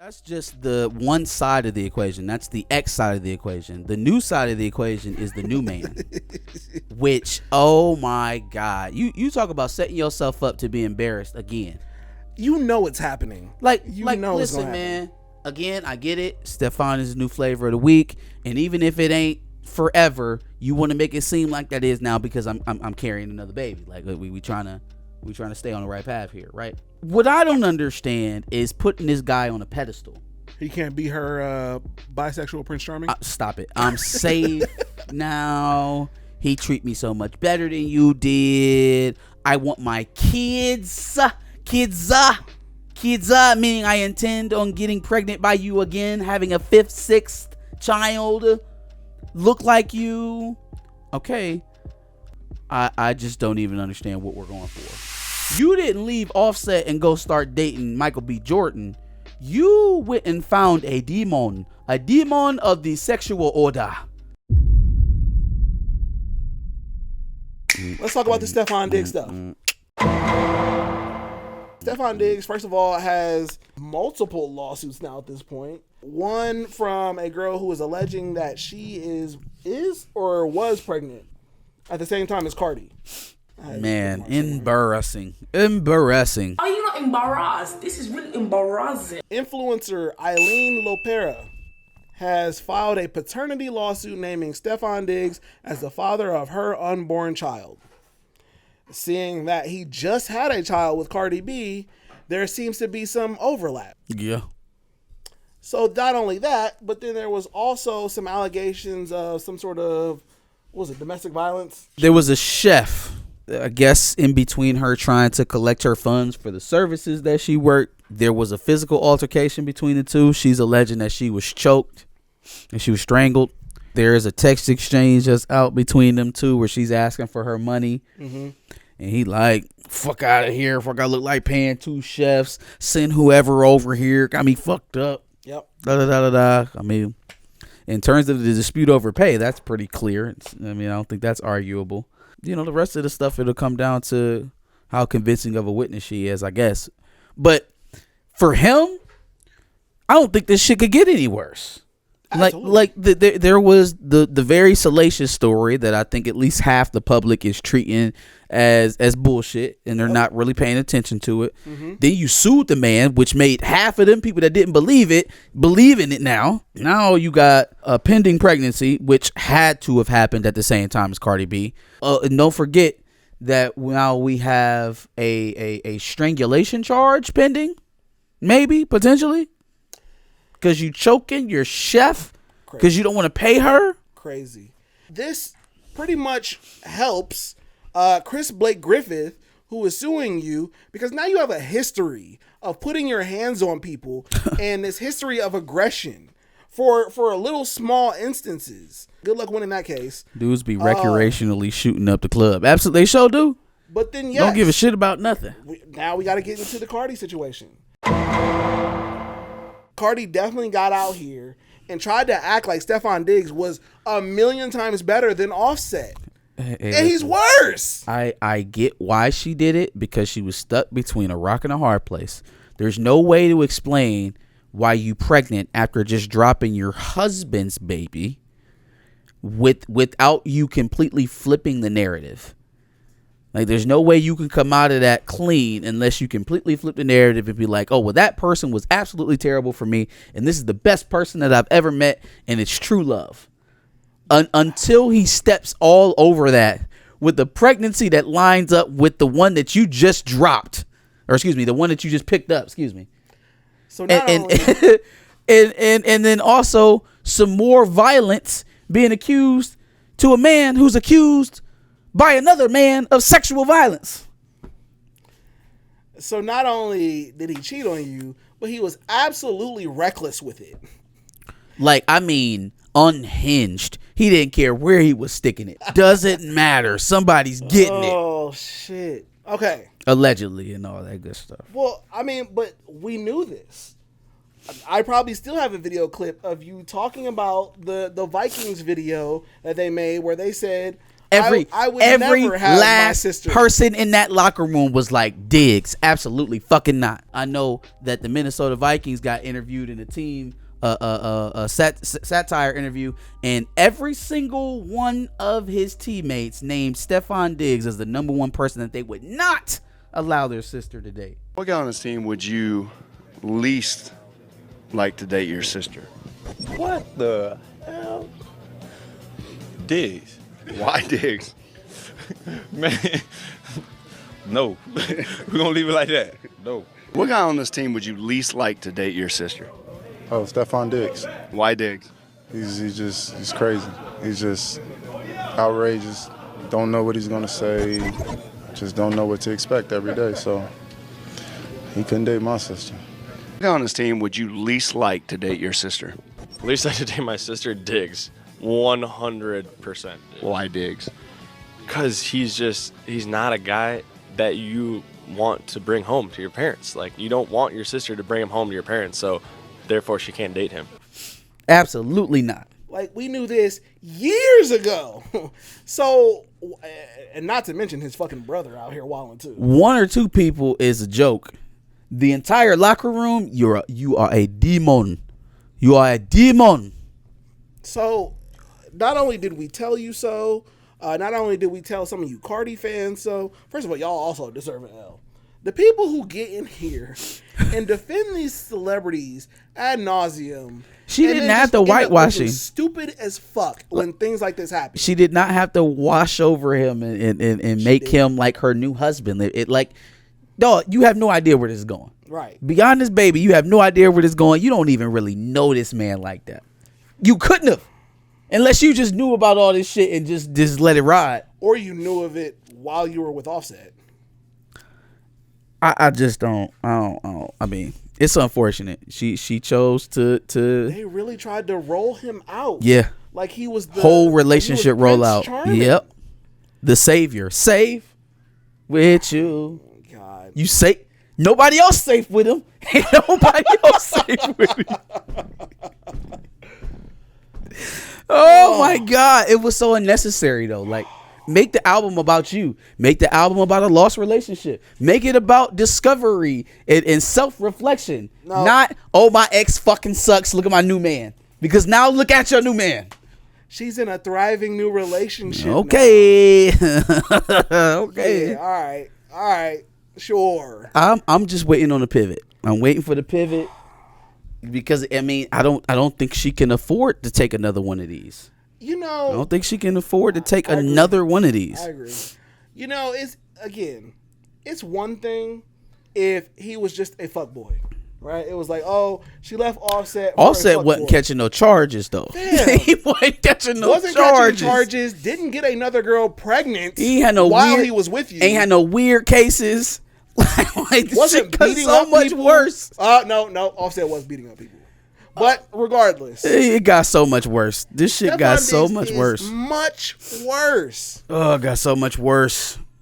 That's just the one side of the equation. That's the X side of the equation. The new side of the equation is the new man. Which, oh my God. You talk about setting yourself up to be embarrassed again. You know it's happening. Listen, man. Again, I get it. Stefon is the new flavor of the week. And even if it ain't forever, you want to make it seem like that is now because I'm carrying another baby. Like we trying to stay on the right path here, right? What I don't understand is putting this guy on a pedestal. He can't be her bisexual Prince Charming? Stop it. I'm safe now. He treat me so much better than you did. I want my kids, meaning I intend on getting pregnant by you again, having a 5th, 6th child look like you. Okay. I just don't even understand what we're going for. You didn't leave Offset and go start dating Michael B. Jordan. You went and found a demon of the sexual order. Let's talk about the Stefon Diggs stuff. Stefon Diggs, first of all, has multiple lawsuits now at this point. One from a girl who is alleging that she is or was pregnant at the same time as Cardi. Man, embarrassing. Are you not embarrassed? This is really embarrassing. Influencer Eileen Lopera has filed a paternity lawsuit naming Stefon Diggs as the father of her unborn child. Seeing that he just had a child with Cardi B, there seems to be some overlap. Yeah. So not only that, but then there was also some allegations of some sort of, what was it, domestic violence? There was a chef, I guess, in between her trying to collect her funds for the services that she worked. There was a physical altercation between the two. She's alleging that she was choked and she was strangled. There is a text exchange that's out between them two where she's asking for her money. Mm-hmm. And he like, fuck out of here. Fuck, I look like paying 2 chefs. Send whoever over here. Got me fucked up. Yep. Da. I mean, in terms of the dispute over pay, that's pretty clear. I don't think that's arguable. The rest of the stuff, it'll come down to how convincing of a witness she is, I guess. But for him, I don't think this shit could get any worse. There was the very salacious story that I think at least half the public is treating as bullshit, and they're not really paying attention to it. Mm-hmm. Then you sued the man, which made half of them people that didn't believe in it now. Now you got a pending pregnancy, which had to have happened at the same time as Cardi B. And don't forget that now we have a strangulation charge pending, maybe, potentially. Because you choking your chef because you don't want to pay her. Crazy. This pretty much helps Chris Blake Griffith, who is suing you, because now you have a history of putting your hands on people and this history of aggression for a little small instances. Good luck winning that case. Dudes be recreationally shooting up the club. Absolutely, they sure do. But then, yes, don't give a shit about nothing. Now we got to get into the Cardi situation. Cardi definitely got out here and tried to act like Stefon Diggs was a million times better than Offset. And he's worse. I get why she did it, because she was stuck between a rock and a hard place. There's no way to explain why you pregnant after just dropping your husband's baby without you completely flipping the narrative. Like, there's no way you can come out of that clean unless you completely flip the narrative and be like, oh, well, that person was absolutely terrible for me, and this is the best person that I've ever met, and it's true love. Until he steps all over that with the pregnancy that lines up with the one that you just dropped, or the one that you just picked up, So not only... and then also some more violence being accused to a man who's accused by another man of sexual violence. So not only did he cheat on you, but he was absolutely reckless with it. Unhinged. He didn't care where he was sticking it. Doesn't matter. Somebody's getting it. Oh, shit. Okay. Allegedly and all that good stuff. Well, but we knew this. I probably still have a video clip of you talking about the Vikings video that they made where they said, I would never have my last sister. person in that locker room was like, Diggs, absolutely fucking not. I know that the Minnesota Vikings got interviewed in a team satire interview, and every single one of his teammates named Stefon Diggs as the number one person that they would not allow their sister to date. What guy on this team would you least like to date your sister? What the hell? Diggs. Why Diggs? Man, no. We're going to leave it like that. No. What guy on this team would you least like to date your sister? Oh, Stefon Diggs. Why Diggs? He's crazy. He's just outrageous. Don't know what he's gonna say. Just don't know what to expect every day. So he couldn't date my sister. What guy on this team would you least like to date your sister? Least I should date my sister, Diggs. 100%. Why Diggs? Because he's not a guy that you want to bring home to your parents. Like, you don't want your sister to bring him home to your parents, so therefore she can't date him. Absolutely not. Like, we knew this years ago. So, and not to mention his fucking brother out here wilding too. One or two people is a joke. The entire locker room, you are a demon. You are a demon. So, not only did we tell you so, not only did we tell some of you Cardi fans so, first of all, y'all also deserve an L. The people who get in here and defend these celebrities ad nauseum. She didn't have to whitewash him. Stupid as fuck when things like this happen. She did not have to wash over him and make him like her new husband. It like, dog, you have no idea where this is going. Right. Beyond this baby, you have no idea where this is going. You don't even really know this man like that. You couldn't have. Unless you just knew about all this shit and just let it ride. Or you knew of it while you were with Offset. I just don't. I mean, it's unfortunate. She chose to. They really tried to roll him out. Yeah. Like he was the whole relationship rollout. Yep. The savior. Safe with you. Oh, God. You say nobody else safe with him. Ain't nobody else safe with him. Oh my God. It was so unnecessary though. Like, make the album about you. Make the album about a lost relationship. Make it about discovery and self-reflection. No. Not, oh, my ex fucking sucks. Look at my new man. Because now look at your new man. She's in a thriving new relationship. Okay. Okay. Yeah, all right. Sure. I'm just waiting on the pivot. I'm waiting for the pivot because I mean I don't think she can afford to take another one of these. You know, I don't think she can afford to take another one of these. I agree. You know, it's one thing if he was just a fuckboy, right? It was like, oh, she left Offset. Offset wasn't catching no charges though. He wasn't catching no charges. Didn't get another girl pregnant. He had no while he was with you. Ain't had no weird cases. Like wasn't beating so up much people. Worse. No, Offset was beating up people. But regardless, it got so much worse. This shit got so much worse. Much worse. Oh, it got so much worse.